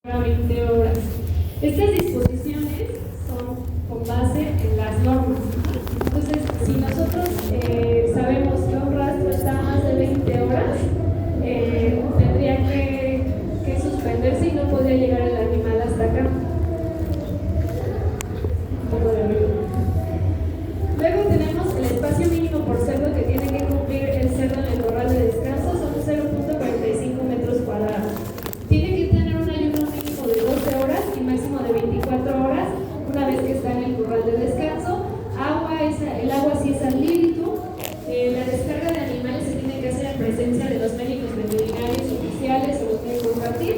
20 horas. Estas disposiciones son con base en las normas. Entonces, si nosotros sabemos que un rastro está a más de 20 horas, tendría que suspenderse y no podría llegar el animal hasta acá. Luego tenemos el espacio mínimo por cerdo que tiene que cumplir el cerdo en el corral de descanso, son 0.45 metros cuadrados. Tiene que tener un ayuno mínimo de 12 horas y máximo de 24 horas una vez que está en el corral de descanso. El agua sí es al límite. La descarga de animales se tiene que hacer en presencia de los médicos veterinarios oficiales o los médicos CATIF.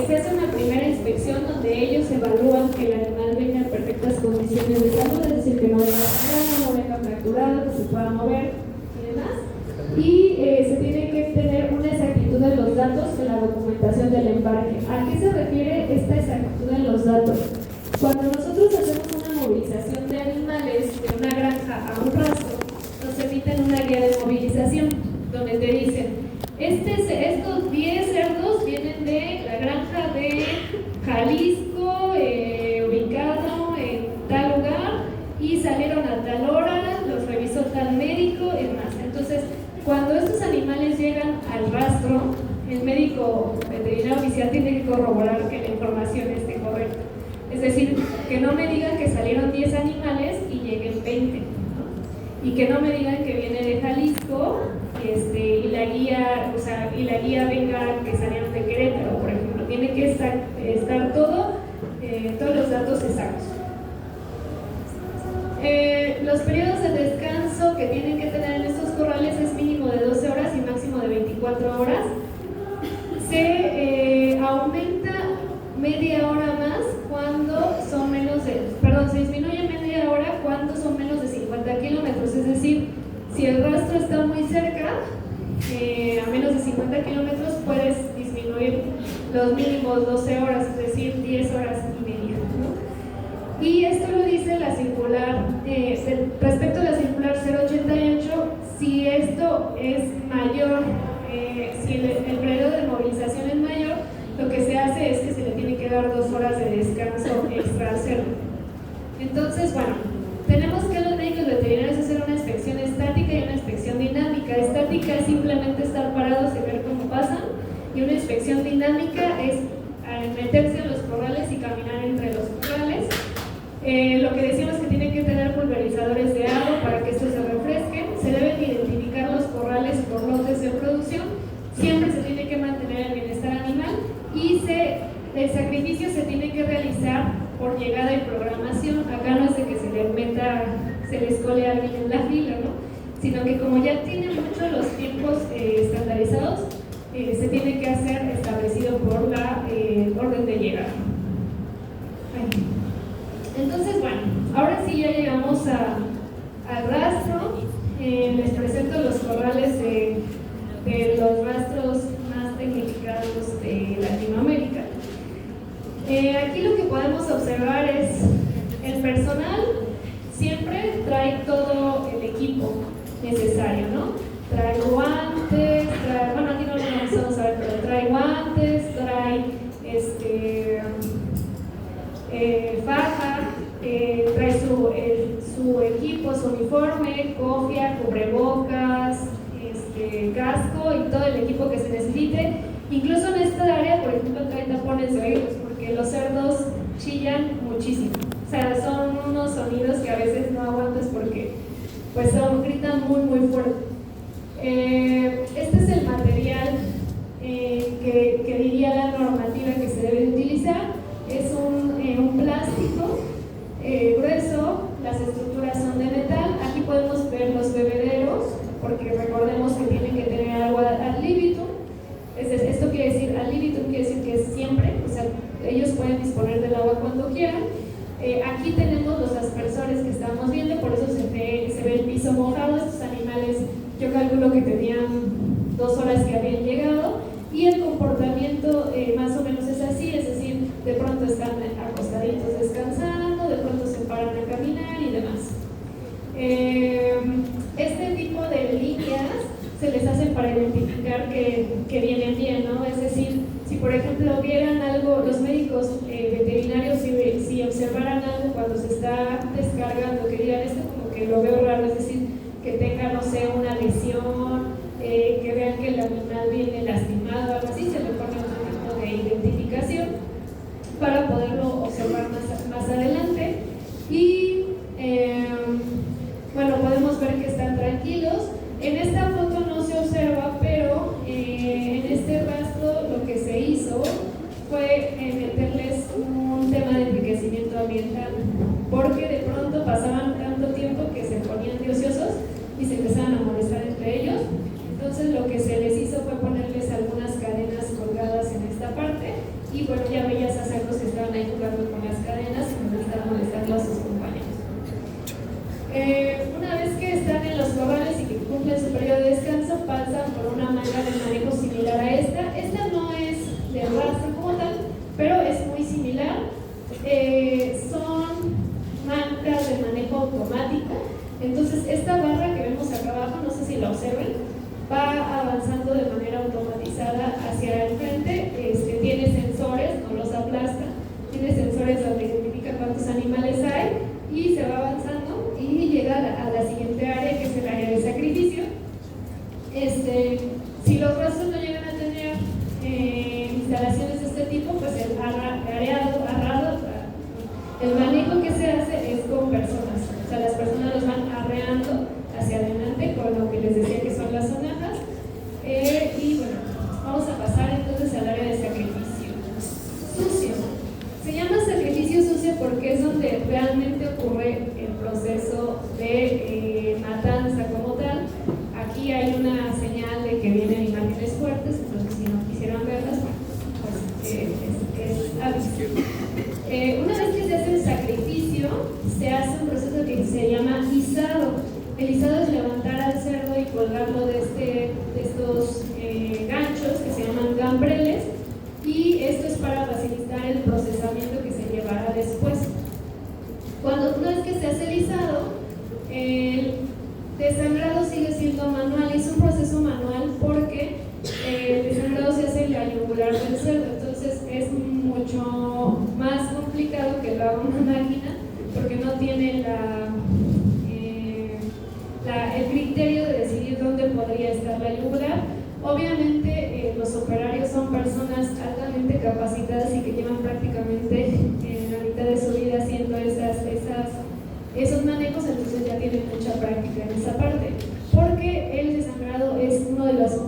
Se hace una primera inspección donde ellos evalúan que el animal venga en perfectas condiciones de salud, es decir, que no venga sangrado, no venga fracturado, que se pueda mover y demás. Y se tiene que tener una exactitud de los datos en la documentación del embarque. ¿A qué se refiere esta exactitud en los datos? Cuando nosotros hacemos una movilización de animales de una granja a un rastro, nos emiten una guía de movilización donde te dicen estos 10 cerdos vienen de la granja de Jalisco, ubicado en tal lugar, y salieron a tal hora, los revisó tal médico y demás. Entonces, cuando estos animales llegan al rastro, el médico veterinario oficial tiene que corroborar que la información esté correcta. Es decir, que no me digan que salieron 10 animales y lleguen 20, ¿no? Y que no me digan que viene de Jalisco y la guía venga que salieron de Querétaro, por ejemplo. Tiene que estar todos los datos exactos. Los periodos de descanso que tienen que tener en estos corrales es mínimo de 12 horas y máximo de 24 horas. Se aumenta media hora más cuando son se disminuye media hora cuando son menos de 50 kilómetros, es decir, si el rastro está muy cerca, a menos de 50 kilómetros, puedes disminuir los mínimos 12 horas, es decir, 10 horas y media, ¿no? Y esto lo dice la circular, respecto a la circular 088, si esto es mayor, si el periodo de movilización es mayor, lo que se hace es que se le tiene que dar 2 horas de descanso extra al cerdo. Entonces, bueno, tenemos que los médicos veterinarios hacer una inspección estática y una inspección dinámica. Estática es simplemente estar parados y ver cómo pasan, y una inspección dinámica es meterse en los corrales y caminar entre los corrales. Lo que decimos es que tienen que tener pulverizadores de agua para que estos se refresquen. Se deben identificar los corrales por lotes de producción. Siempre se tiene que mantener el bienestar animal y el sacrificio se tiene que realizar por llegada y programación. Acá no es de que se les cole a alguien en la fila, ¿no? Sino que como ya tienen mucho los tiempos estandarizados, se tiene que hacer establecido por la orden de llegada. Entonces, bueno, ahora sí ya llegamos al rastro. Les presento los corrales de los rastros más tecnificados de Latinoamérica. Aquí lo que podemos observar es el personal siempre trae todo el equipo necesario, ¿no? Trae guantes, bueno, aquí no lo vamos a ver, pero trae guantes, trae faja, trae su equipo, su uniforme, cofia, cubrebocas, casco y todo el equipo que se necesite. Incluso en esta área, por ejemplo, trae tapones de oídos porque los cerdos chillan muchísimo. O sea, son unos sonidos que a veces no aguantas porque pues gritan muy muy fuerte. Este es el material que diría la normativa que se debe utilizar. Es un plástico grueso, las estructuras son de metal. Aquí podemos ver los bebederos porque recordemos que tienen que tener agua ad libitum. Esto quiere decir, al libitum quiere decir que es siempre, o sea, ellos pueden disponer del agua cuando quieran. Aquí tenemos los aspersores que estamos viendo, por eso se ve el piso mojado. Estos animales, yo calculo que tenían 2 horas que habían llegado, y el comportamiento más o menos es así, es decir, de pronto están acostaditos descansando, de pronto se paran a caminar y demás. Este tipo de líneas se les hacen para identificar que vienen bien, ¿no? Es decir, si por ejemplo vieran algo, los lo veo raro, es decir, que tenga, no sé, una lesión, que vean que el animal viene lastimado, algo así, se le pone otro tipo de identificación para poderlo observar más adelante. Y bueno, podemos ver que están tranquilos. En esta foto no se observa, pero en este rastro lo que se hizo fue meterles un tema de enriquecimiento ambiental, porque de pronto pasaban tanto tiempo que se ponían de ociosos y se empezaban a molestar entre ellos. Entonces lo que se les hizo fue ponerles algunas cadenas colgadas en esta parte, y bueno, ya veías a cerdos que estaban ahí jugando con las cadenas y no estaban molestando a sus compañeros. Una vez que están en los corrales y que cumplen su periodo de descanso, pasan por una manga de manejo similar a esta. Esta no es de rastro como tal, pero es muy similar. Son mangas de manejo automático. Entonces esta barra que vemos acá abajo, no sé si la observen, va avanzando de manera automatizada hacia el frente. Tiene sensores, no los aplasta, tiene sensores donde identifica cuántos animales hay y se va avanzando y llega a la siguiente área, que es el área de sacrificio. Si los rastros no llegan a tener instalaciones de este tipo, pues el manejo que se hace es con personas, o sea, las personas los van arreando hacia adelante con lo que les decía que son las sonajas. Y bueno, vamos a pasar entonces al área de sacrificio sucio. Se llama sacrificio sucio porque es donde realmente ocurre el proceso de matanza como tal. Aquí hay una señal de que vienen imágenes fuertes, entonces si no quisieran verlas, pues es aviso. Una vez que se hace el sacrificio, se hace un proceso que se llama izado. El izado es levantar al cerdo y colgarlo de estos ganchos que se llaman gambreles, y esto es para facilitar el procesamiento que se llevará después. Una vez que se hace el izado, el desangrado sigue siendo manual, y es un proceso manual porque el desangrado se hace en la yugular del cerdo, entonces es mucho más complicado que lo haga una máquina porque no tiene el criterio de decidir dónde podría estar la yugular. Obviamente los operarios son personas altamente capacitadas y que llevan prácticamente la mitad de su vida haciendo esos manejos, entonces ya tienen mucha práctica en esa parte, porque el desangrado es uno de las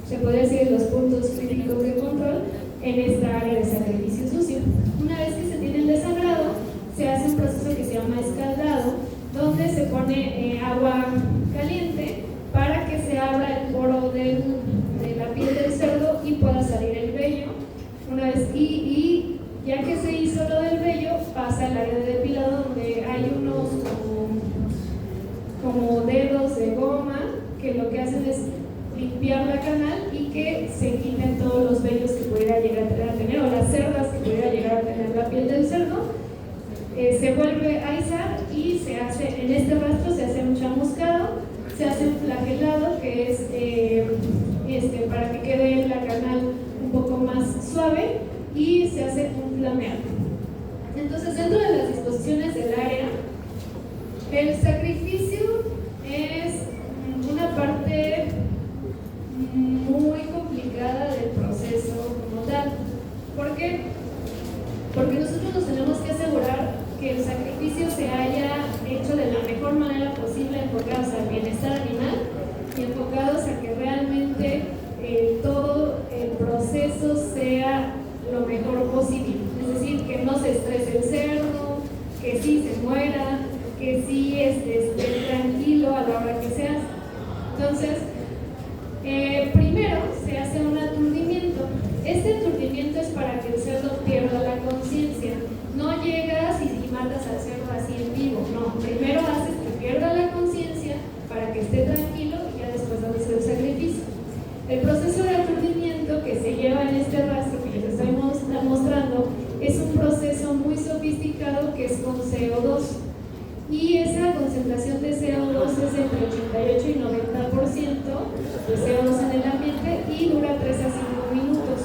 se podría decir, los puntos críticos de control en esta área de sacrificio sucio. Una vez que se tiene el desangrado, se hace un proceso que se llama escaldado, donde se pone agua caliente para que se abra el poro de la piel del cerdo y pueda salir el vello. Una vez y ya que se hizo lo del vello, pasa al área de depilado, donde hay unos como dedos de goma que lo que hacen es limpiar la canal y que se quiten todos los vellos que pudiera llegar a tener, o las cerdas que pudiera llegar a tener la piel del cerdo. Se vuelve a izar y se hace, en este rastro se hace un chamuscado, se hace un flagelado, que es para que quede la canal un poco más suave, y se hace un flameado. Entonces, dentro de las disposiciones del área, el sacrificio es una parte muy complicada del proceso como tal. ¿Por qué? Porque nosotros nos tenemos que asegurar que el sacrificio se haya hecho de la mejor manera posible, enfocados al bienestar animal y enfocados a que realmente todo el proceso sea lo mejor posible. Es decir, que no se estrese el cerdo, que sí se muera, que sí esté tranquilo a la hora que se hace. Entonces, primero se hace un aturdimiento. Este aturdimiento es para que el cerdo pierda la conciencia. No llegas y matas al cerdo así en vivo, no. Primero haces que pierda la conciencia para que esté tranquilo y ya después haces el sacrificio. El proceso de aturdimiento que se lleva en este rastro que les estoy mostrando es un proceso muy sofisticado que es con CO2. Y esa concentración de CO2 es entre 88 y 90% de CO2 en el ambiente y dura 3 a 5 minutos.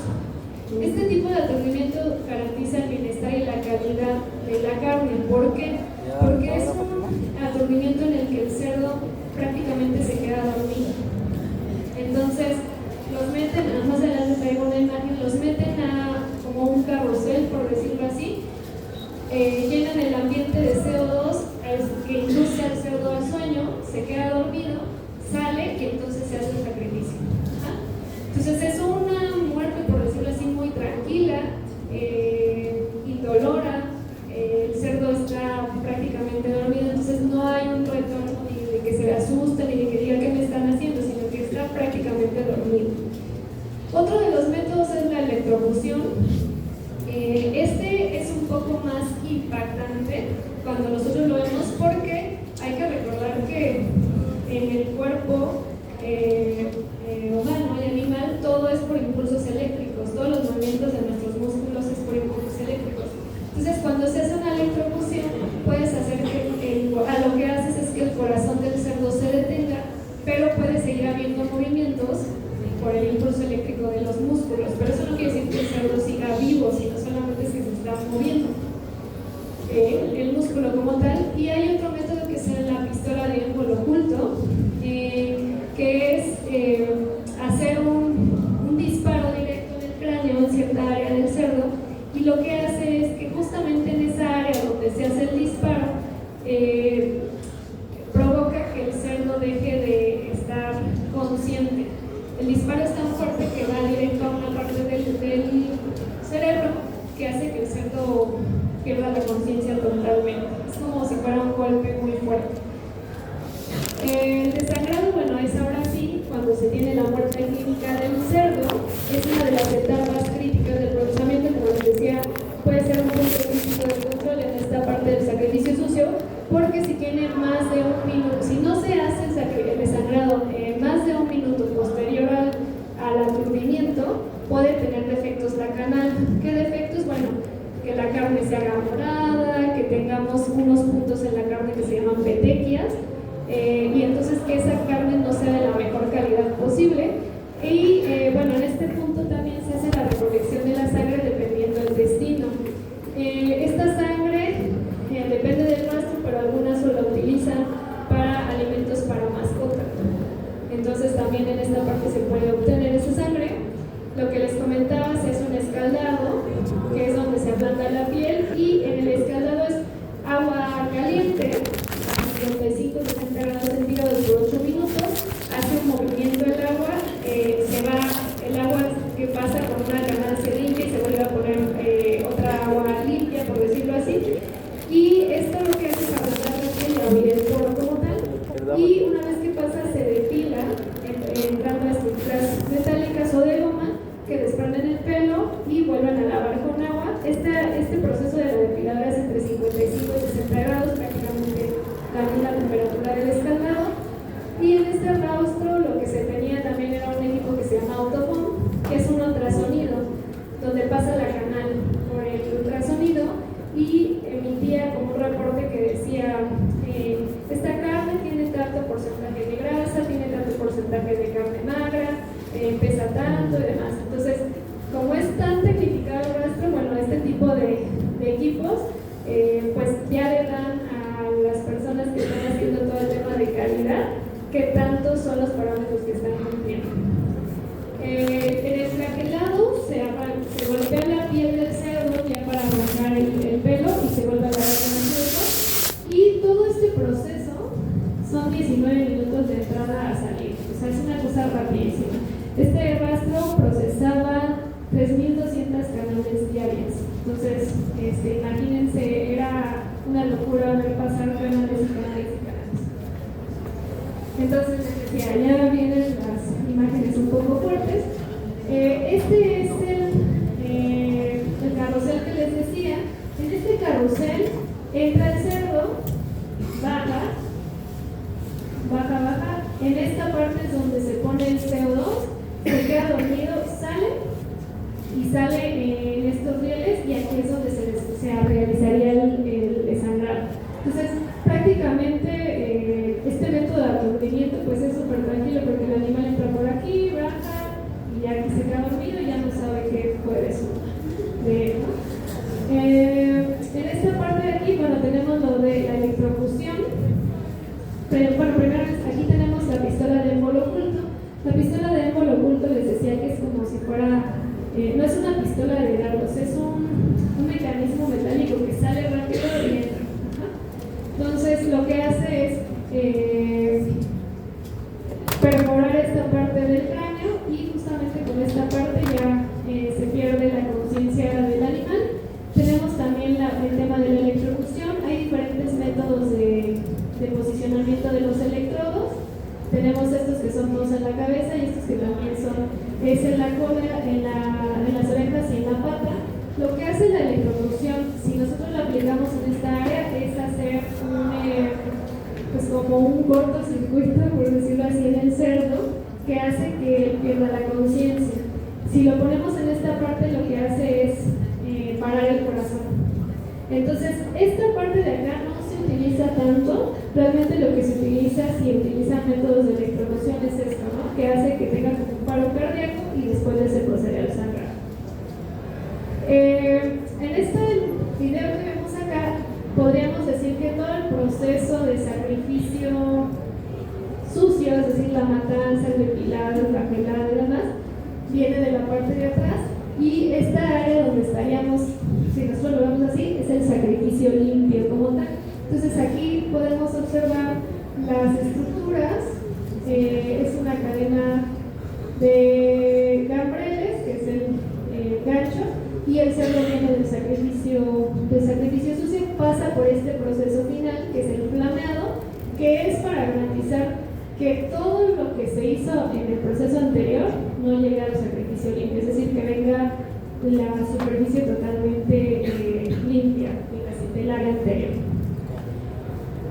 Este tipo de aturdimiento garantiza el bienestar y la calidad de la carne. ¿Por qué? Porque es un aturdimiento en el que el cerdo prácticamente se queda dormido. Entonces, los meten, más adelante traigo una imagen, los meten a como un carrusel, por decirlo así, llenan el ambiente de CO2 que induce al cerdo al sueño, se queda dormido, sale y entonces se hace el sacrificio. Entonces es una muerte, por decirlo así, muy tranquila, indolora, el cerdo está prácticamente dormido, entonces no hay un retorno ni de que se asuste ni de que diga qué me están haciendo, sino que está prácticamente dormido. Otro de los métodos es la electrofusión. Este es un poco más impactante cuando nosotros lo vemos, porque hay que recordar que en el cuerpo humano y animal todo es por impulsos eléctricos, todos los movimientos de nuestros músculos es por impulsos eléctricos. Entonces, cuando se hace una electrofusión, puedes hacer que a lo que haces es que el corazón del cerdo se detenga, pero puede seguir habiendo movimientos por el impulso eléctrico de los músculos, pero eso no quiere decir que el cerdo siga vivo, sino solamente es que se está moviendo el músculo como tal. Y hay otro método que es la pistola de émbolo oculto, que es hacer un disparo directo en el cráneo en cierta área del cerdo, y lo que hace es que justamente en esa área donde se hace el disparo provoca que el cerdo deje de estar consciente. El disparo es tan fuerte que va directo a una parte del cerebro que hace que el cerdo pierda la conciencia totalmente. Es como si fuera un golpe muy fuerte. El desangrado, bueno, es ahora sí cuando se tiene la muerte clínica del cerdo. Es una de las etapas críticas del procesamiento, como les decía, puede ser un punto crítico de control en esta parte del sacrificio sucio, porque si tiene más de un minuto, si no se hace el desangrado más de un minuto posterior al aturdimiento, puede tener defectos la canal. ¿Qué defectos? Bueno, que la carne se haga morada, que tengamos unos puntos en la carne que se llaman petequias, y entonces que esa carne no sea de la mejor calidad posible. Y bueno, en este punto también se hace la recolección de la sangre dependiendo del destino. Esta sangre depende del rastro, pero algunas solo la utilizan para alimentos para mascota. Entonces también en esta parte se puede obtener esa sangre. Lo que les comentaba, se hace un escaldado, que es donde se ablanda la piel, y en el escaldado es agua caliente a 55-60 grados centígrados por 8 minutos, hace un movimiento el agua, se va el agua que pasa por una canal, se limpia y se vuelve a poner otra agua limpia, por decirlo así, y esto lo que hace es ablandar la piel y abrir el poro como tal, y una vez que pasa se depila entrando a estructuras metálicas o de goma que desprenden el pelo y vuelven a lavar con agua. Este proceso de la depiladora es entre 55 y 60 grados, prácticamente la misma temperatura del escaldado. Y en este rostro lo que se tenía también era un equipo que se llama Autobomb, que es un ultrasonido, donde pasa la canal por el ultrasonido y emitía como un reporte que decía esta carne tiene tanto porcentaje de grasa, tiene tanto porcentaje de carne magra, pesa tanto y demás. Entonces, como es tan tecnificado el rastro, bueno, este tipo de equipos pues ya le dan a las personas que están haciendo todo el tema de calidad qué tantos son los parámetros que están cumpliendo. En el flagelado se golpea la piel del cerdo ya para arrancar el pelo y se vuelve a lavar con el tiempo, y todo este proceso son 19 minutos de entrada a salir, o sea, es una cosa rapidísima. Este rastro procesaba 3.200 canales diarias, entonces imagínense, era una locura ver pasar canales y canales y canales. Entonces les decía, ya vienen las imágenes un poco fuertes. Este es el carrusel que les decía. En este carrusel entra el cerdo, baja. En esta parte es donde se pone el CO2, se queda dormido, sale en estos rieles, y aquí es donde se realizaría el desangrado. Entonces, prácticamente este método de aturdimiento pues es súper tranquilo, porque el animal entra por aquí, baja y aquí se queda dormido y ya no sabe qué fue de él, ¿no? En esta parte de aquí, bueno, tenemos lo de la electrofusión. pistola de dardos, es un mecanismo metálico que sale rápido y entra. Entonces lo que hace es perforar esta parte del cráneo y justamente con esta parte ya se pierde la conciencia del animal. Tenemos también el tema de la electrocución. Hay diferentes métodos de posicionamiento de los electrodos. Tenemos estos que son dos en la cabeza y estos que también es en la cola, en las orejas y en la pata. Lo que hace la electrocución, si nosotros la aplicamos en esta área, es hacer pues como un cortocircuito, por decirlo así, en el cerdo, que hace que pierda la conciencia. Si lo ponemos en esta parte, lo que hace es parar el corazón. Entonces, esta parte de acá no se utiliza tanto. Realmente lo que se utiliza, si utilizan métodos de electrocución, es esto, ¿no? Que hace que tenga como un paro cardíaco y después de se procede al sangrado. En este video que vemos acá, podríamos decir que todo el proceso de sacrificio sucio, es decir, la matanza, el depilado, la pelada y demás, viene de la parte de atrás, y esta área donde estaríamos, si nosotros lo vemos así, es el sacrificio limpio como tal. Entonces aquí podemos observar las estructuras. Es una cadena de gambreles, que es el gancho, y el cerdo viene del sacrificio sucio, pasa por este proceso final, que es el flameado, que es para garantizar que todo lo que se hizo en el proceso anterior no llegue al sacrificio limpio, es decir, que venga la superficie totalmente limpia del área anterior.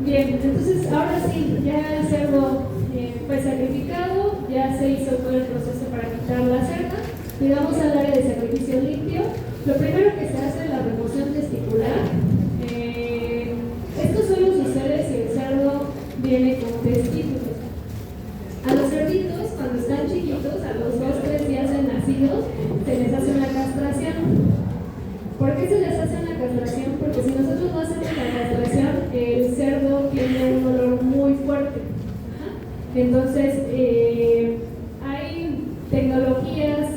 Bien, entonces ahora sí, ya el cerdo fue sacrificado, ya se hizo todo el proceso para quitar la cerda. Llegamos al área de sacrificio limpio. Lo primero que se hace es la remoción testicular. Esto solo sucede si el cerdo viene con testículos. A los cerditos, cuando están chiquitos, a los 2-3 días de nacidos, se les hace una castración. ¿Por qué se les hace una castración? Porque si nosotros no hacemos la castración, el cerdo tiene un olor muy fuerte. Entonces, hay tecnologías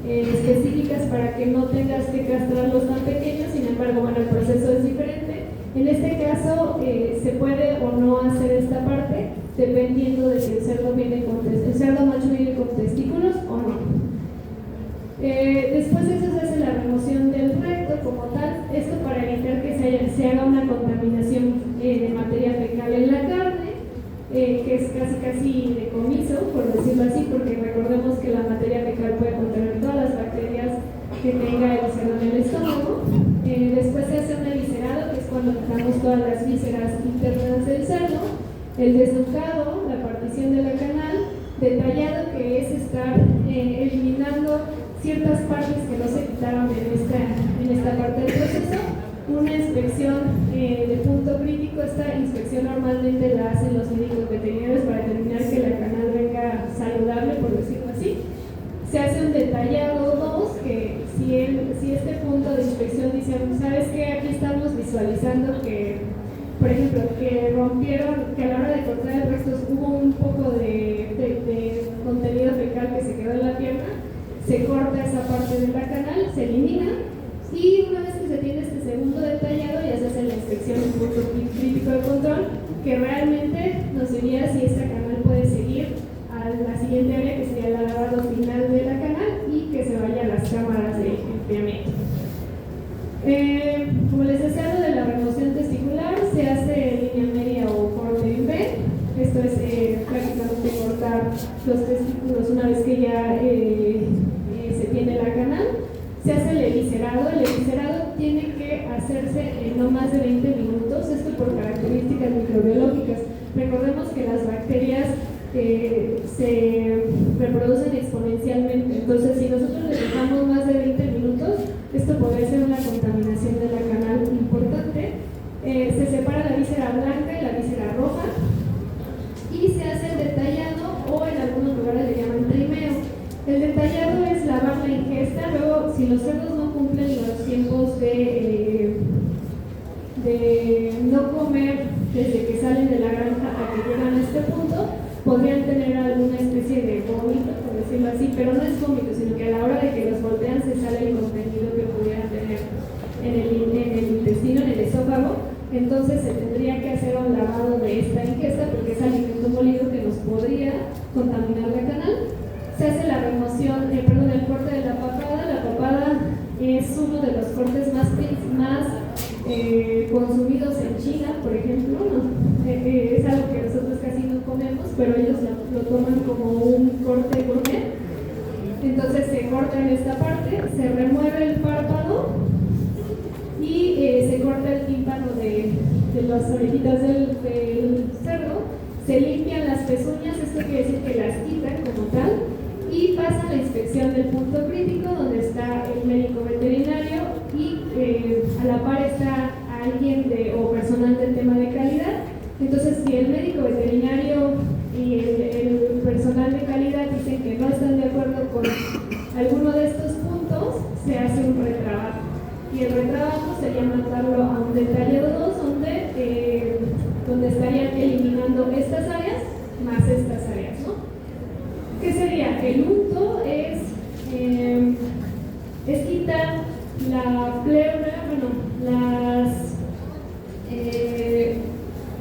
específicas para que no tengas que castrarlos tan pequeños. Sin embargo, bueno, el proceso es diferente. En este caso, se puede o no hacer esta parte, dependiendo de si el cerdo macho viene con testículos o no. Después de eso se hace la remoción del recto como tal, esto para evitar que se haga una contaminación de materia fecal en la carne, que es casi decomiso, por decirlo así, porque recordemos que la materia fecal puede contener todas las bacterias que tenga el cerdo en el estómago. Después se hace un eviscerado, que es cuando quitamos todas las vísceras internas del cerdo, el desnucado, la partición de la canal, detallado, que es estar eliminando ciertas partes que no se quitaron en esta parte del proceso. Una inspección de punto crítico. Esta inspección normalmente la hacen los médicos veterinarios para determinar que la canal venga saludable, por decirlo así. Se hace un detallado 2, que si este punto de inspección dice, ¿sabes qué? Aquí estamos visualizando que, por ejemplo, que rompieron, que a la hora de cortar el resto hubo un poco de contenido fecal que se quedó en la pierna, se corta esa parte de la canal, se elimina, y una vez que se tiene este segundo detallado, ya se hace la inspección en punto crítico de control, que realmente nos diría si esta canal puede seguir a la siguiente área, que sería el lavado final de la canal, y que se vaya a las cámaras de enfriamiento. Como les decía, lo de la remoción testicular se hace línea media o corte en B. Esto es prácticamente cortar los testículos una vez que ya se tiene la canal. Se hace el eviscerado. El eviscerado tiene que hacerse en no más de 20 minutos, esto por características microbiológicas. Recordemos que las bacterias se reproducen exponencialmente, entonces si nosotros les dejamos más de 20 minutos, esto podría ser una contaminación de la canal importante. Se separa la víscera blanca y la víscera roja, y se hace el detallado, o en algunos lugares le llaman trimeo. El detallado es lavar la ingesta. Luego, si los cerdos no cumplen los tiempos de no comer desde que salen de la granja hasta que llegan a este punto, podrían tener alguna especie de vómito, por decirlo así, pero no es vómito, sino que porque a la hora de que los voltean se sale el contenido que pudieran tener en el intestino, en el esófago. Entonces se tendría que hacer un lavado de esta ingesta porque es alimento molido que nos podría contaminar la canal. Se hace la remoción, el corte de la papada. La papada es uno de los cortes más consumidos en China, por ejemplo, ¿no? Es algo que nosotros casi no comemos, pero ellos lo toman como un corte gourmet. Entonces se corta en esta parte, se remueve el párpado y se corta el tímpano de las orejitas del cerdo, se limpian las pezuñas, esto quiere decir que las quitan como tal, y pasa la inspección del punto crítico donde está el médico veterinario y a la par está alguien o personal del tema de calidad. Entonces, si el médico veterinario y el personal de calidad dicen que no están de acuerdo con alguno de estos puntos, se hace un retrabajo. Y el retrabajo sería mandarlo a un detallado 2 donde estarían eliminando estas áreas más estas áreas, ¿no? ¿Qué sería? El unto es quitar la pleura,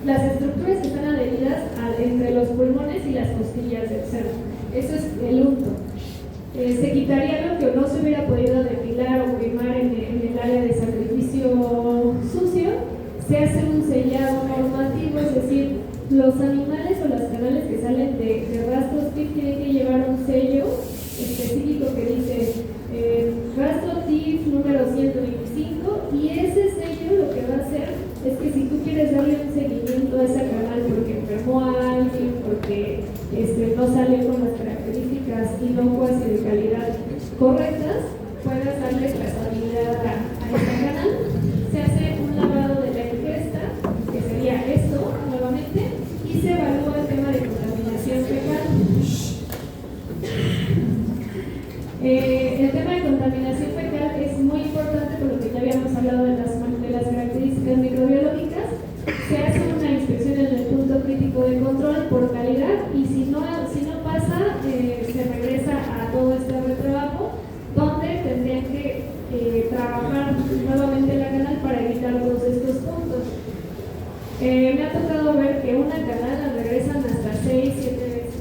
las estructuras que están adheridas entre los pulmones y las costillas del cerdo. Eso es el unto. Se quitaría lo que no se hubiera podido depilar o quemar en el área de sacrificio sucio. Se hace un sellado normativo, es decir, los animales o las canales que salen de rastros TIF tienen que llevar un sello específico que dice rastro TIF número 125, y ese sello lo que va a hacer es que si tú quieres darle un seguimiento a esa canal porque enfermó a alguien, porque no salió con las características inocuas y de calidad correctas, puedas darle trazabilidad a esta canal. Se hace un lavado de la ingesta, que sería esto nuevamente, y se evalúa el tema de contaminación fecal. El tema de contaminación fecal es muy importante por lo que ya habíamos hablado de las características microbiológicas. Se hace una inspección en el punto crítico de control por calidad y si no pasa, se regresa a todo este retrabajo donde tendrían que trabajar nuevamente la canal para evitar todos estos puntos. Me ha tocado ver que una canal la regresan hasta 6, 7 veces,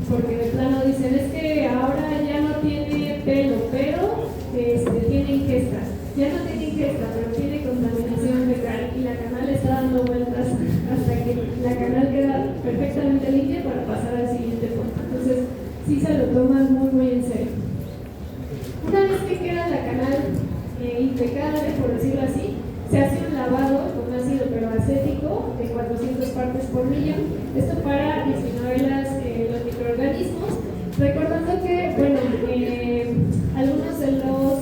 porque de plano dicen, es que ahora ya no tiene pelo, pero tiene ingesta. Ya no tiene ingesta, pero tiene contaminación fecal y la canal está dando vueltas hasta que la canal queda perfectamente limpia para pasar al siguiente punto. Entonces, sí se lo toman muy, muy en serio. Una vez que queda la canal impecable, por decirlo así, se hace un lavado con ácido peracético de 400 partes por millón, esto para disminuir los microorganismos, recordando que, bueno, algunos de los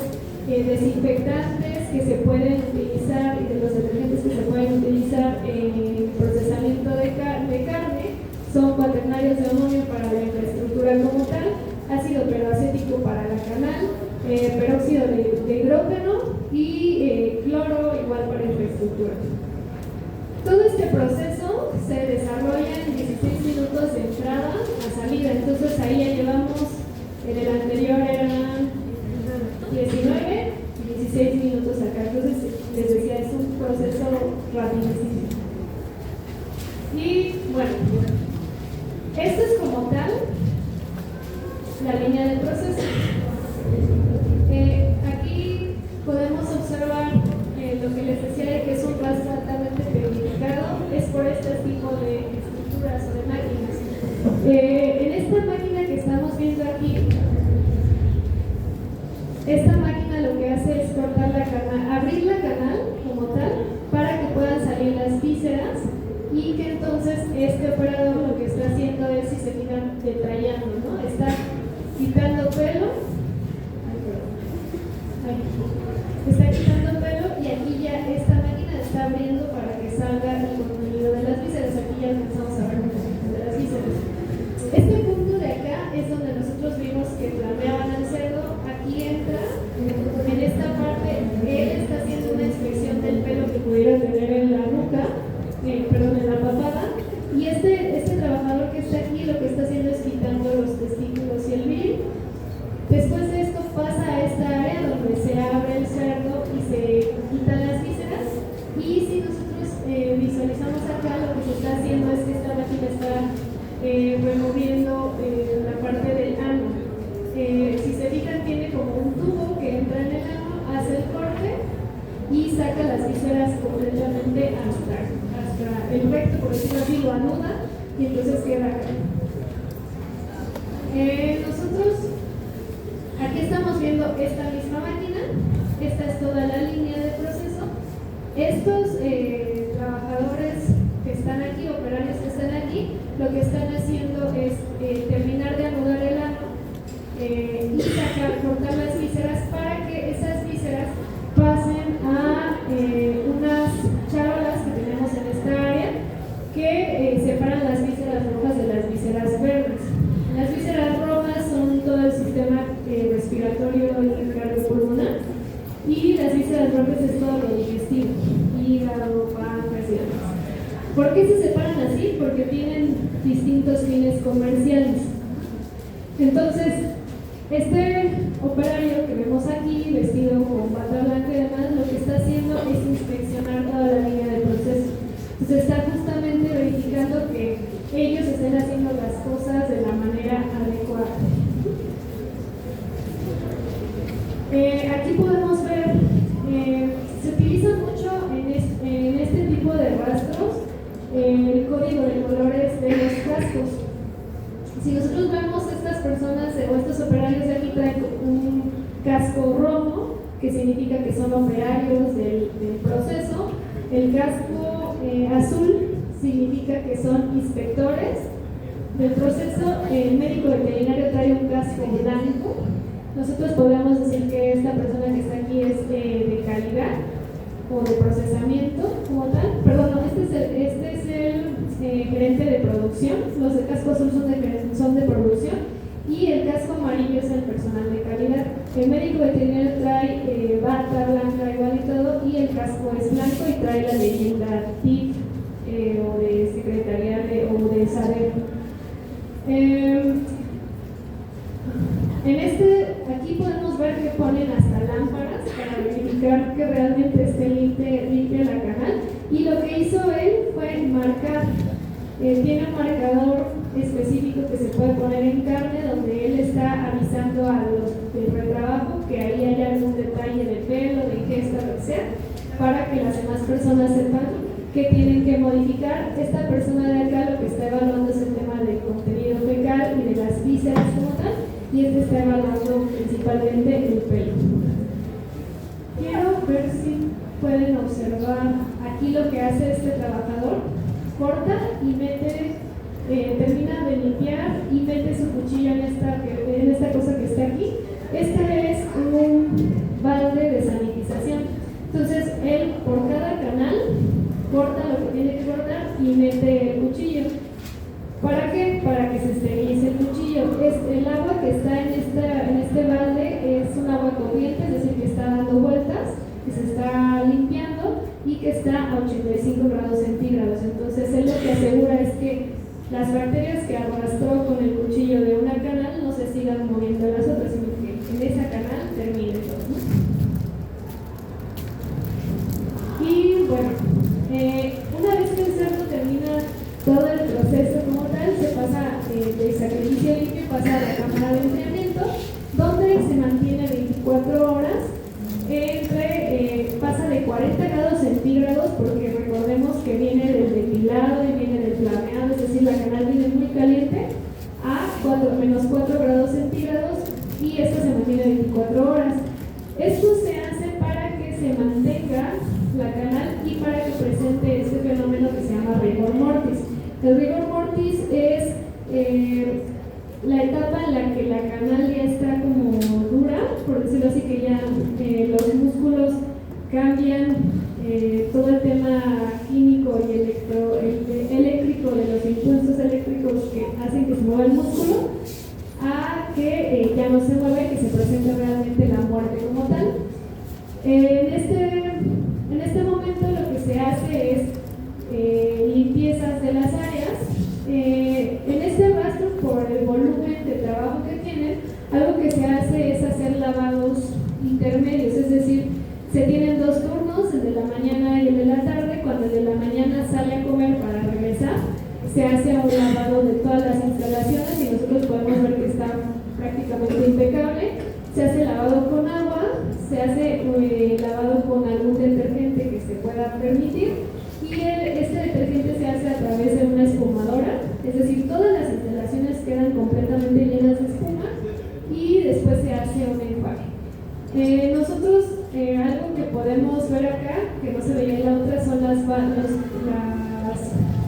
desinfectantes que se pueden utilizar y de los detergentes que se pueden utilizar en procesamiento de carne son cuaternarios de amonio para la infraestructura como tal, ácido peracético para la canal, peróxido de hidrógeno y cloro igual para infraestructura. Todo este proceso se desarrolla en 16 minutos de entrada a salida, entonces ahí ya llevamos, en el anterior eran 19 y 16 minutos acá, entonces les decía, es un proceso rapidísimo. Y bueno, esto es como tal la línea del proceso. Aquí podemos observar lo que les decía de que es un rastro altamente purificado, es por este tipo de estructuras o de máquinas. En esta máquina que estamos viendo aquí, esta máquina lo que hace es cortar la canal, abrir la canal como tal para que puedan salir las vísceras y que entonces este operador lo que está haciendo es, si se fijan, detallando, ¿no? Está quitando pelo, está quitando pelo y aquí ya esta máquina está abriendo para que salga el contenido de las vísceras. Aquí ya alcanzamos a ver un poquito de las vísceras. Este punto de acá es donde nosotros vimos que flameaban al cerdo. Aquí entra, en esta parte, él está haciendo una inspección del pelo que pudiera tener en la nuca, en la papada, y este trabajador que está aquí lo que está haciendo es quitando los testículos y el viril. Después de esto hasta el recto, por decirlo así, lo anuda y entonces queda acá. Nosotros aquí estamos viendo esta misma máquina, esta es toda la línea de proceso. Estos trabajadores que están aquí, operarios que están aquí, lo que están haciendo es terminar de anudar el ano y cortar las vísceras para que esas vísceras pasen a unas charolas que tenemos en esta área que separan las vísceras rojas de las vísceras verdes. Las vísceras rojas son todo el sistema respiratorio y cardiopulmonar, y las vísceras verdes es todo lo digestivo, hígado, páncreas y demás. ¿Por qué se separan así? Porque tienen distintos fines comerciales. Entonces, este operario que vemos aquí, vestido con bata blanca y demás, lo que está haciendo es inspeccionar toda la línea de proceso. Entonces, está justamente verificando que ellos estén haciendo las cosas de la manera adecuada. Aquí podemos ver, se utiliza mucho en este tipo de rastros el código de colores de los cascos. Si nosotros vemos estas personas o estos operarios de aquí traen un casco rojo, que significa que son operarios del proceso. El casco azul significa que son inspectores del proceso. El médico veterinario trae un casco blanco. Nosotros podríamos decir que esta persona que está aquí es de calidad o de procesamiento como tal. Perdón, no, este es el gerente de producción. Los de casco azul son de producción y el casco amarillo es el personal de calidad. El médico veterinario trae bata blanca igual y todo, y el casco es blanco y trae la leyenda TIC o de Secretaría o de SADER. Aquí podemos ver que ponen hasta lámparas para verificar que realmente esté limpia la canal, y lo que hizo él fue marcar. Tiene un marcador específico que se puede poner en carne, donde él está avisando a los del retrabajo que ahí hay algún detalle de pelo, de ingesta, lo que sea, para que las demás personas sepan que tienen que modificar. Esta persona de acá lo que está evaluando es el tema del contenido fecal y de las vísceras como tal, y este está evaluando principalmente el pelo. Quiero ver si pueden observar aquí lo que hace este trabajador. Corta y termina de limpiar y mete su cuchillo en esta cosa que está aquí. Este es un balde de sanitización. Entonces él por cada canal corta lo que tiene que cortar y mete el cuchillo. ¿Para qué? Para que se esterilice el cuchillo. El agua que está en este balde es un agua corriente, es decir, que está dando vueltas, que se está limpiando y que está a 85 grados centígrados. Entonces él lo que asegura es que las bacterias que arrastró con el cuchillo de una canal no se sigan moviendo a las otras, sino que en esa canal termine todo, ¿no? Y bueno, una vez que el cerdo termina todo el proceso como tal, se pasa de sacrificio limpio, pasa a la cámara de enfriamiento, donde se mantiene 24 horas. Pasa de 40 grados centígrados, porque recordemos que viene del depilado y viene del flameado, es decir, la canal viene muy caliente, a menos 4 grados centígrados, y esto se mantiene 24 horas. Esto se hace para que se mantenga la canal y para que presente este fenómeno que se llama rigor mortis. El rigor mortis es la etapa en la que la canal ya está como dura, por decirlo así, que ya los músculos cambian, todo el tema químico y eléctrico de los impulsos eléctricos que hacen que se mueva el músculo, a que ya no se mueve, que se presenta realmente la muerte como tal. En este momento lo que se hace es limpiezas de las áreas. En este rastro, por el volumen de trabajo que tienen, algo que se hace es hacer lavados intermedios, es decir, se tienen dos turnos, el de la mañana y el de la tarde. Cuando el de la mañana sale a comer para regresar, se hace un lavado de todas las instalaciones y nosotros podemos ver que está prácticamente impecable. Se hace lavado con agua, se hace lavado con algún detergente que se pueda permitir, podemos ver acá, que no se veía en la otra, son las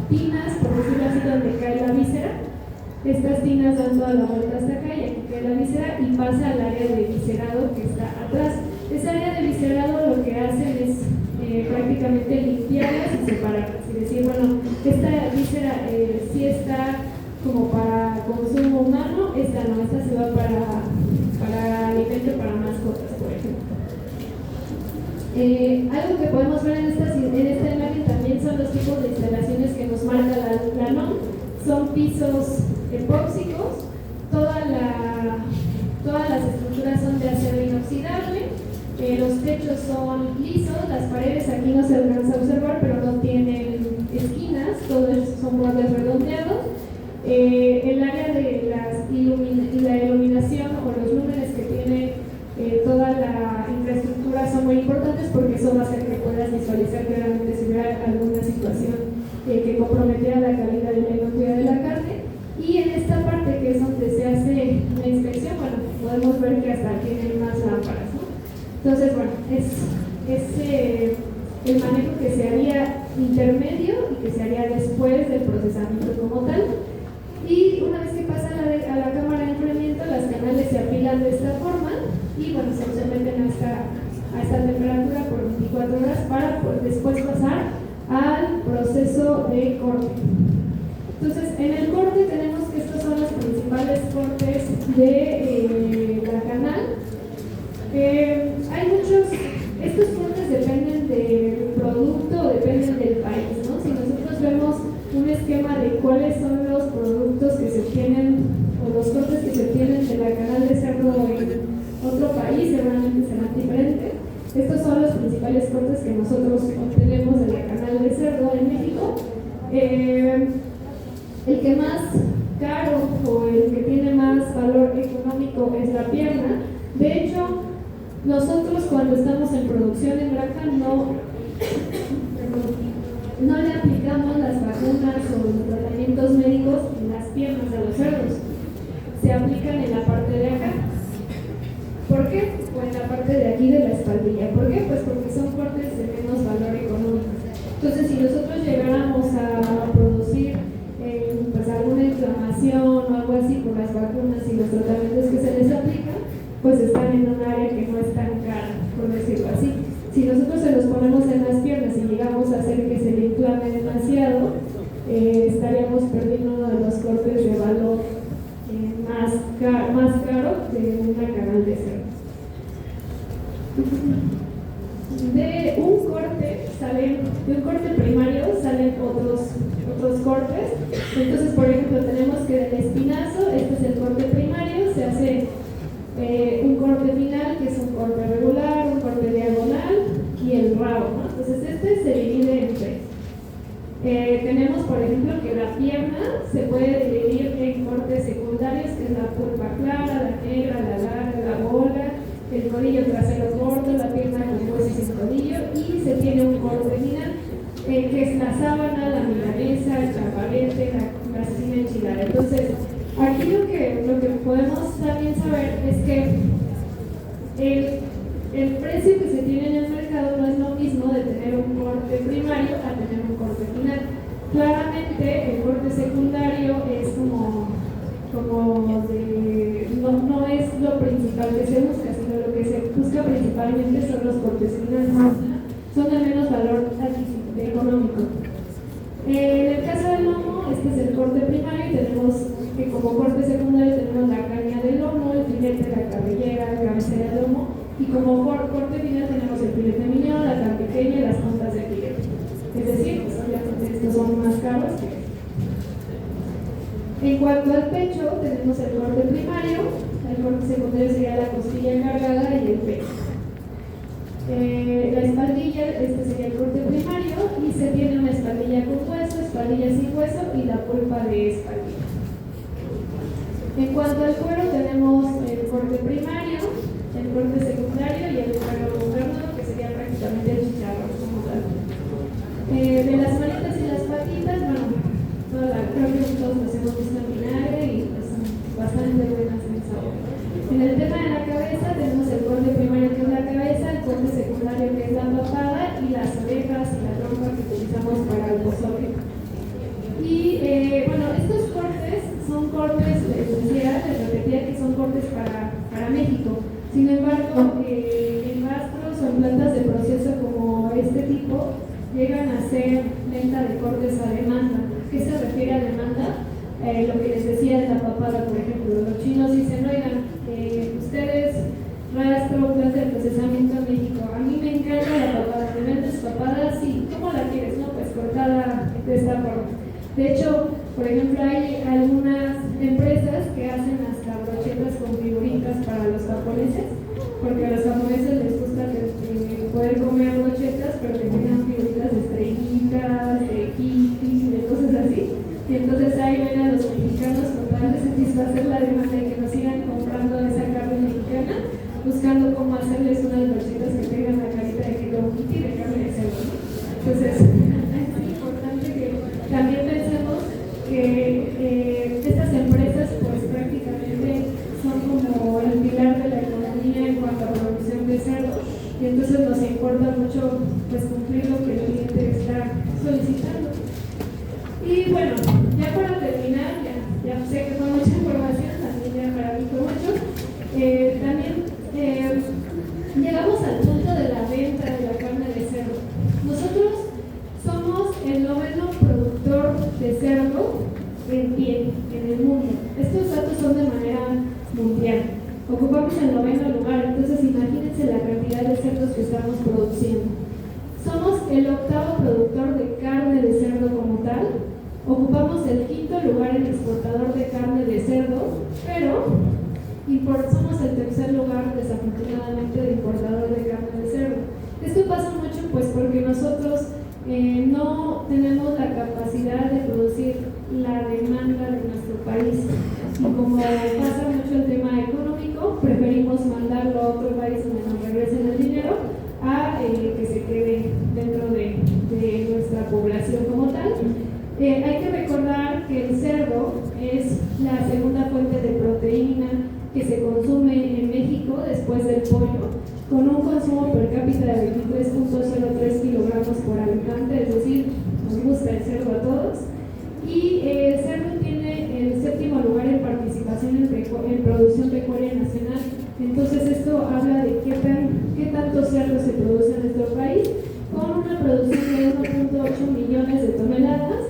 tinas, por decirlo así, donde cae la víscera. Estas tinas dan toda la vuelta hasta acá y aquí cae la víscera y pasa al área de viscerado que está atrás. Esa área de viscerado lo que hacen es prácticamente limpiarlas y separarlas y decir, bueno, esta víscera sí está como para consumo humano, esta no, esta se va para alimento para mascotas, por ejemplo. Algo que podemos ver en esta imagen también son los tipos de instalaciones que nos marca la NOM. Son pisos epóxicos, todas las estructuras son de acero inoxidable, los techos son lisos, las paredes aquí no se alcanza a observar, pero no tienen esquinas, todos son bordes redondeados. El área de la iluminación o los lúmenes que tiene toda la infraestructura son muy importantes porque eso va a hacer que puedas visualizar claramente si hubiera alguna situación que comprometiera la calidad de la inocuidad de la carne. Y en esta parte que es donde se hace la inspección, bueno, podemos ver que hasta tienen más lámparas, ¿no? Entonces, bueno, es el manejo que se haría intermedio y que se haría después del procesamiento como tal. Y una vez que pasa a la cámara de enfriamiento, las canales se apilan de esta forma y bueno, se someten a esta temperatura por 24 horas para después pasar al proceso de corte. Entonces, en el corte tenemos que estos son los principales cortes de la canal. Hay muchos, estos cortes dependen del producto, dependen del país, ¿no? Si nosotros vemos un esquema de cuáles son los productos que se obtienen o los cortes que se obtienen de la canal de cerdo en otro país, seguramente serán diferentes. Estos son los principales cortes que nosotros obtenemos de la canal de cerdo en México. El que más caro o el que tiene más valor económico es la pierna. De hecho, nosotros cuando estamos en producción en granja no le aplicamos las vacunas o los tratamientos médicos en las piernas de los cerdos. Se aplican en la parte de acá. ¿Por qué? O en la parte de aquí de la espaldilla. ¿Por qué? Pues porque son cortes de menos valor económico. Entonces, si nosotros llegáramos a producir pues alguna inflamación o algo así por las vacunas y los tratamientos que se les aplican, pues están en un área que no es tan cara, por decirlo así. Si nosotros se los ponemos en las piernas y llegamos a hacer que se le inflame demasiado, estaríamos perdiendo uno de los cortes de valor más caro de una canal de cerdo. De un corte primario salen otros cortes. Entonces, por ejemplo, tenemos que del espinazo, este es el corte primario, se hace un corte final que es un corte regular, un corte diagonal y el rabo, ¿no? Entonces este se divide en tres. Tenemos, por ejemplo, que la pierna se puede dividir en cortes secundarios, que es la pulpa clara, la negra, la larga, la bola, el codillo trasero corto, la pierna con hueso y sin codillo, y se tiene un corte final, que es la sábana, la milanesa, el chapalete, la cecina enchilada. Entonces, aquí lo que podemos también saber es que el precio que se tiene en el mercado no es lo mismo de tener un corte primario a tener un corte final. Claramente el corte secundario es no es lo principal que se busca, sino lo que se busca principalmente son los cortes finales, son de menos valor económico. En el caso del lomo, este es el corte primario y tenemos que como corte secundario tenemos la caña del lomo, el filete, la cabellera, la cabecera del lomo, y como corte final tenemos el filete miñón, la tan pequeña y las puntas de filete. Es decir, pues obviamente estos son más caros que en cuanto al pecho, tenemos el corte primario, el corte secundario sería la costilla encargada y el pecho. La espaldilla, este sería el corte primario, y se tiene una espaldilla con hueso, espaldilla sin hueso y la pulpa de espaldilla. En cuanto al cuero, tenemos el corte primario, el corte secundario y el cuero gobernado, que sería prácticamente el chicharrón como tal. De las manitas y las patitas, bueno, creo que todos los hemos visto en vinagre y pues son bastante buenas en sabor. En el tema de la cabeza tenemos el corte primario que es la cabeza, el corte secundario que es la para el pozole. Y bueno, estos cortes son cortes, les repetía que son cortes para México. Sin embargo, en rastros o en plantas de proceso como este tipo, llegan a ser venta de cortes a demanda. ¿Qué se refiere a demanda? Lo que les decía de la papada, por ejemplo. Los chinos dicen, oigan, ustedes rastro, planta de procesamiento en México. A mí me encanta la papada. ¿Me vendes papada? Sí. ¿Cómo la quieres? No, pues cortada de esta forma. De hecho, por ejemplo, hay algunas empresas que hacen hasta brochetas con figuritas para los japoneses, porque a los japoneses les gusta poder comer brochetas, pero que tengan figuritas de estrellitas, de kitty, de cosas así. Y entonces ahí ven a los mexicanos con tal de satisfacer la demanda y que nos sigan comprando esa carne mexicana, buscando cómo hacerles unas brochetas que tengan la carita de Hello Kitty de carne de cerdo. Entonces, es importante que también pensemos que estas empresas pues prácticamente son como el pilar de la economía en cuanto a producción de cerdo, y entonces nos importa mucho pues cumplir lo que el cliente está solicitando. Y bueno, ya para terminar, ya sé que fue mucha información, también ya para mí fue mucho. También llegamos al punto de la venta de la carne de cerdo. Nosotros somos el 9º productor de cerdo en pie en el mundo. Estos datos son de manera mundial. Ocupamos el 9º lugar, entonces imagínense la cantidad de cerdos que estamos produciendo. Somos el 8º productor de carne de cerdo como tal. Ocupamos el 5º lugar en exportador de carne de cerdo, pero somos el 3er lugar, desafortunadamente, de importador de carne de cerdo. Esto pasa mucho pues porque nosotros no tenemos la capacidad de producir la demanda de nuestro país. Y como pasa mucho el tema económico, preferimos mandarlo a otro país donde nos regresen el dinero a que se quede dentro de nuestra población como tal. Hay que recordar que el cerdo es la segunda fuente de proteína que se consume en México después del pollo, con un consumo per cápita de 23.03 kilogramos por habitante, es decir, nos gusta el cerdo a todos. Y el cerdo tiene el 7º lugar en participación en producción pecuaria nacional. Entonces esto habla de qué tanto cerdo se produce en nuestro país, con una producción de 1.8 millones de toneladas,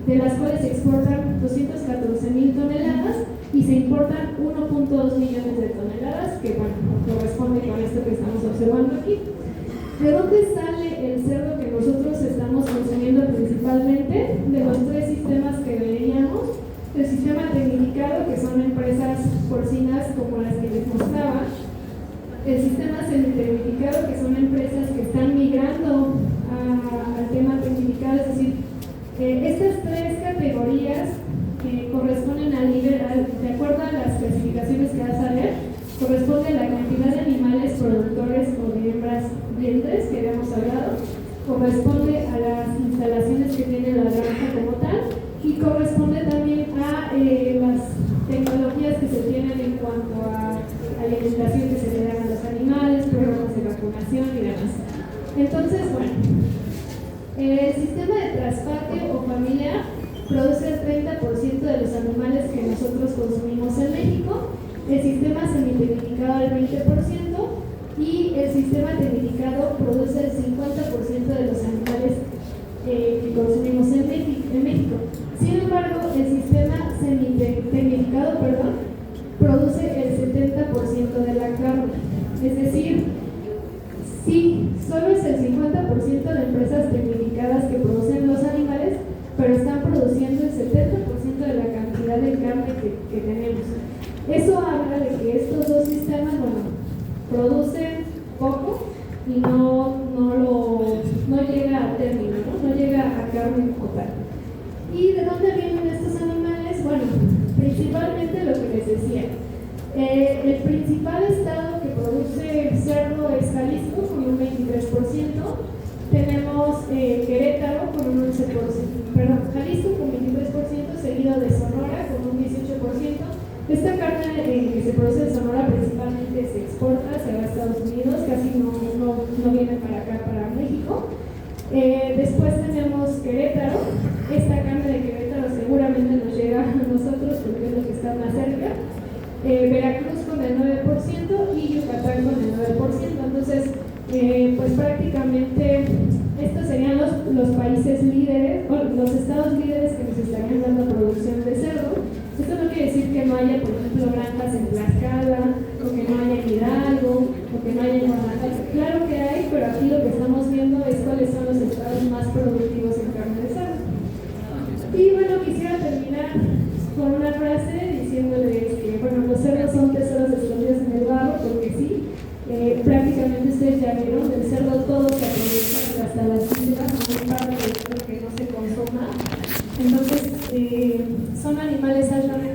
de las cuales se exportan 214,000 toneladas y se importan 1.2 millones de toneladas, que bueno, corresponde con esto que estamos observando aquí. ¿De dónde sale el cerdo que nosotros estamos consumiendo principalmente? De los 3 sistemas que veíamos. El sistema tecnificado, que son empresas porcinas como las que les mostraba. El sistema semitecnificado, que son empresas que están migrando al tema tecnificado, es decir, estas 3 categorías que corresponden al nivel, de acuerdo a las clasificaciones que vas a ver, corresponde a la cantidad de animales productores o de hembras dientes que habíamos hablado, corresponde a las instalaciones que tiene la granja como tal y corresponde también a las tecnologías que se tienen en cuanto a alimentación que se le dan a los animales, programas de vacunación y demás. Entonces, bueno, el sistema de traspatio o familiar produce el 30% de los animales que nosotros consumimos en México, el sistema semitecnificado el 20% y el sistema tecnificado produce el 50% de los animales que consumimos en México. Sin embargo, el sistema semitecnificado produce el 70% de la carne. Es decir, sí, solo es el 50% de empresas tecnificadas que producen los animales, pero están produciendo el 70% de la cantidad de carne que tenemos. Eso habla de que estos 2 sistemas, bueno, producen poco y no llega a término, no llega a carne total. ¿Y de dónde vienen estos animales? Bueno, principalmente lo que les decía. El principal estado que produce cerdo es Jalisco con un 23%, tenemos Querétaro con un 11%, perdón, Jalisco con 23%, seguido de Sonora con un 18%. Esta carne que se produce en Sonora principalmente se exporta, se va a Estados Unidos, casi no viene para acá, para México. Después tenemos Querétaro Veracruz con el 9% y Yucatán con el 9%. Entonces, pues prácticamente estos serían los países líderes, o los estados líderes que nos estarían dando producción de cerdo. Esto no quiere decir que no haya, por ejemplo, granjas en Tlaxcala, o que no haya en Hidalgo, o que no haya en Guanajuato. Claro que hay, pero aquí lo que estamos viendo es cuáles son los estados más productivos en carne de cerdo. Y bueno, quisiera terminar con una frase diciéndoles que, bueno, los cerdos son tesoros escondidos en el barro, porque sí, prácticamente ustedes ya vieron, del cerdo todo se aprovecha, hasta las vísceras, no hay parte de esto que no se consuma. Entonces, son animales altamente